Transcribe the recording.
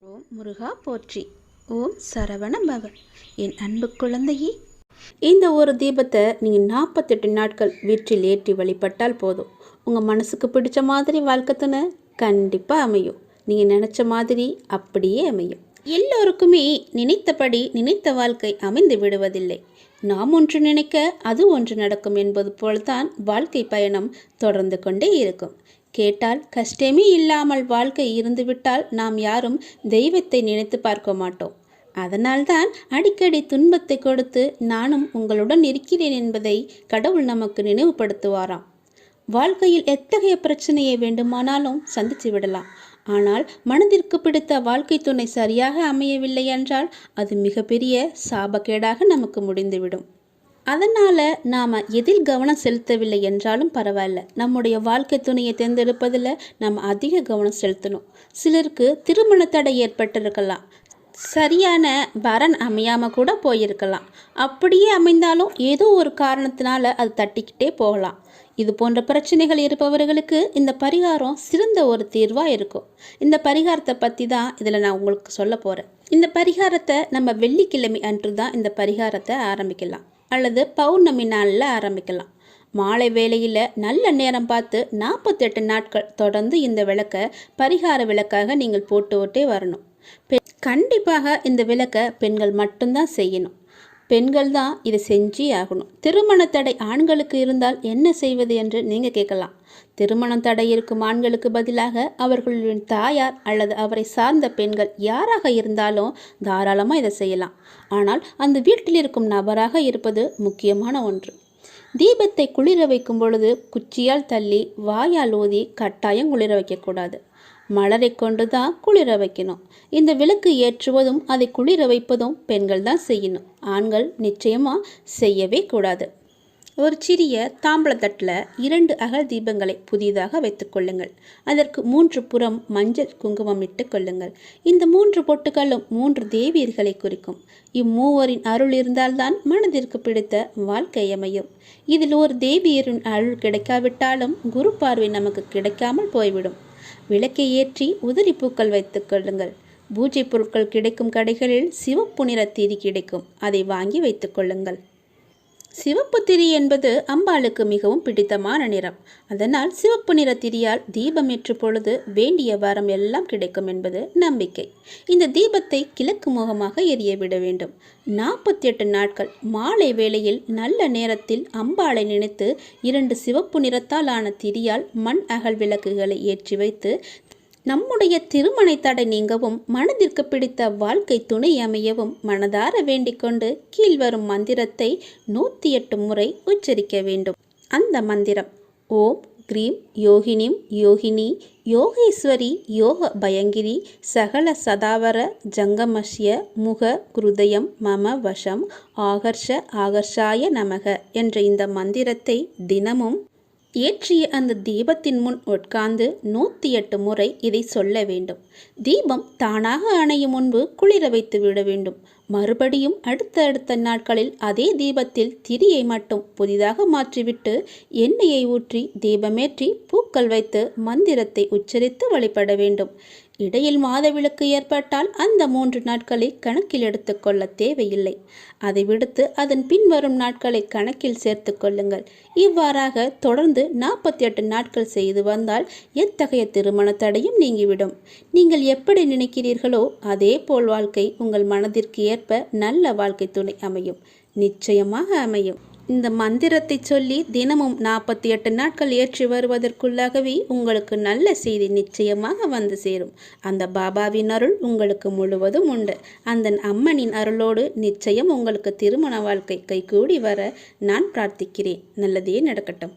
ஓம் முருகா போற்றி. ஓம் சரவண பவ. என் அன்பு குழந்தையே, இந்த ஒரு தீபத்தை நீங்கள் 48 நாட்கள் வீட்டில் ஏற்றி வழிபட்டால் போதும். உங்கள் மனசுக்கு பிடிச்ச மாதிரி வாழ்க்கை துணை கண்டிப்பாக அமையும். நீங்கள் நினச்ச மாதிரி அப்படியே அமையும். எல்லோருக்குமே நினைத்தபடி நினைத்த வாழ்க்கை அமைந்து விடுவதில்லை. நாம் ஒன்று நினைக்க அது ஒன்று நடக்கும் என்பது போல்தான் வாழ்க்கை பயணம் தொடர்ந்து கொண்டே இருக்கும். கேட்டால் கஷ்டமே இல்லாமல் வாழ்க்கை இருந்துவிட்டால் நாம் யாரும் தெய்வத்தை நினைத்து பார்க்க மாட்டோம். அதனால்தான் அடிக்கடி துன்பத்தை கொடுத்து நானும் உங்களுடன் இருக்கிறேன் என்பதை கடவுள் நமக்கு நினைவுபடுத்துவாராம். வாழ்க்கையில் எத்தகைய பிரச்சனையை வேண்டுமானாலும் சந்தித்து விடலாம். ஆனால் மனதிற்கு பிடித்த வாழ்க்கை துணை சரியாக அமையவில்லை என்றால் அது மிகப்பெரிய சாபக்கேடாக நமக்கு முடிந்துவிடும். அதனால் நாம் எதில் கவனம் செலுத்தவில்லை என்றாலும் பரவாயில்ல, நம்முடைய வாழ்க்கை துணையை தேர்ந்தெடுப்பதில் நாம் அதிக கவனம் செலுத்தணும். சிலருக்கு திருமண தடை ஏற்பட்டிருக்கலாம், சரியான வரன் அமையாமல் கூட போயிருக்கலாம். அப்படியே அமைந்தாலும் ஏதோ ஒரு காரணத்தினால அது தட்டிக்கிட்டே போகலாம். இது போன்ற பிரச்சனைகள் இருப்பவர்களுக்கு இந்த பரிகாரம் சிறந்த ஒரு தீர்வாக இருக்கும். இந்த பரிகாரத்தை பற்றி தான் இதில் நான் உங்களுக்கு சொல்ல போகிறேன். இந்த பரிகாரத்தை நம்ம வெள்ளிக்கிழமை அன்று தான் இந்த பரிகாரத்தை ஆரம்பிக்கலாம், அல்லது பௌர்ணமி நாளில் ஆரம்பிக்கலாம். மாலை வேளையில் நல்ல நேரம் பார்த்து 48 நாட்கள் தொடர்ந்து இந்த விளக்கை பரிகார விளக்காக நீங்கள் போட்டுவிட்டே வரணும். கண்டிப்பாக இந்த விளக்கை பெண்கள் மட்டும்தான் செய்யணும். பெண்கள் தான் இதை செஞ்சே ஆகணும். திருமண தடை ஆண்களுக்கு இருந்தால் என்ன செய்வது என்று நீங்கள் கேட்கலாம். திருமணம் தடை இருக்கும் ஆண்களுக்கு பதிலாக அவர்களின் தாயார் அல்லது அவரை சார்ந்த பெண்கள் யாராக இருந்தாலும் தாராளமாக இதை செய்யலாம். ஆனால் அந்த வீட்டில் இருக்கும் நபராக இருப்பது முக்கியமான ஒன்று. தீபத்தை குளிர வைக்கும் பொழுது குச்சியால் தள்ளி வாயால் ஊதி கட்டாயம் குளிர வைக்கக்கூடாது. மலரை கொண்டு தான் குளிர வைக்கணும். இந்த விளக்கு ஏற்றுவதும் அதை குளிர வைப்பதும் பெண்கள் தான் செய்யணும். ஆண்கள் நிச்சயமாக செய்யவே கூடாது. ஒரு சிறிய தாம்பளத்தட்டில் 2 அகல் தீபங்களை புதிதாக வைத்து கொள்ளுங்கள். அதற்கு 3 புறம் மஞ்சள் குங்குமம் இட்டு கொள்ளுங்கள். இந்த 3 பொட்டுகளும் 3 தேவியர்களை குறிக்கும். இம்மூவரின் அருள் இருந்தால்தான் மனதிற்கு பிடித்த வாழ்க்கை அமையும். இதில் ஒரு தேவியரின் அருள் கிடைக்காவிட்டாலும் குரு பார்வை நமக்கு கிடைக்காமல் போய்விடும். விளக்கை ஏற்றி உதிரி பூக்கள் வைத்து கொள்ளுங்கள். பூஜை பொருட்கள் கிடைக்கும் கடைகளில் சிவப்பு நிற திரி கிடைக்கும், அதை வாங்கி வைத்து கொள்ளுங்கள். சிவப்பு திரி என்பது அம்பாளுக்கு மிகவும் பிடித்தமான நிறம். அதனால் சிவப்பு நிற திரியால் தீபம் ஏற்ற பொழுது வேண்டிய வரம் எல்லாம் கிடைக்கும் என்பது நம்பிக்கை. இந்த தீபத்தை கிழக்கு முகமாக எரிய விட வேண்டும். 48 நாட்கள் மாலை வேளையில் நல்ல நேரத்தில் அம்பாளை நினைத்து 2 சிவப்பு நிறத்தால் ஆன திரியால் மண் அகல் விளக்குகளை ஏற்றி வைத்து நம்முடைய திருமண தடை நீங்கவும் மனதிற்கு பிடித்த வாழ்க்கை துணை அமையவும் மனதார வேண்டிக் கொண்டு கீழ்வரும் மந்திரத்தை 108 முறை உச்சரிக்க வேண்டும். அந்த மந்திரம்: ஓம் க்ரீம் யோகினிம் யோகினி யோகேஸ்வரி யோக பயங்கிரி சகல சதாவர ஜங்கமஷ்ய முக குருதயம் மம வசம் ஆகர்ஷ ஆகர்ஷாய நமக என்ற இந்த மந்திரத்தை தினமும் ஏற்றிய அந்த தீபத்தின் முன் உட்கார்ந்து 108 முறை இதை சொல்ல வேண்டும். தீபம் தானாக அணையும் முன்பு குளிர வைத்து விட வேண்டும். மறுபடியும் அடுத்த நாட்களில் அதே தீபத்தில் திரியை மட்டும் புதிதாக மாற்றிவிட்டு எண்ணெயை ஊற்றி தீபமேற்றி பூக்கள் வைத்து மந்திரத்தை உச்சரித்து வழிபட வேண்டும். இடையில் மாதவிலக்கு ஏற்பட்டால் அந்த 3 நாட்களை கணக்கில் எடுத்துக்கொள்ள தேவையில்லை. அதை விடுத்து அதன் பின்வரும் நாட்களை கணக்கில் சேர்த்து கொள்ளுங்கள். இவ்வாறாக தொடர்ந்து 48 நாட்கள் செய்து வந்தால் எத்தகைய திருமண தடையும் நீங்கிவிடும். நீங்கள் எப்படி நினைக்கிறீர்களோ அதே போல் வாழ்க்கை உங்கள் மனதிற்கு ஏற்ப நல்ல வாழ்க்கை துணை அமையும். நிச்சயமாக அமையும். இந்த மந்திரத்தை சொல்லி தினமும் 48 நாட்கள் ஏற்றி வருவதற்குள்ளாகவே உங்களுக்கு நல்ல செய்தி நிச்சயமாக வந்து சேரும். அந்த பாபாவின் அருள் உங்களுக்கு முழுவதும் உண்டு. அந்த அம்மனின் அருளோடு நிச்சயம் உங்களுக்கு திருமண வாழ்க்கை கைகூடி வர நான் பிரார்த்திக்கிறேன். நல்லதே நடக்கட்டும்.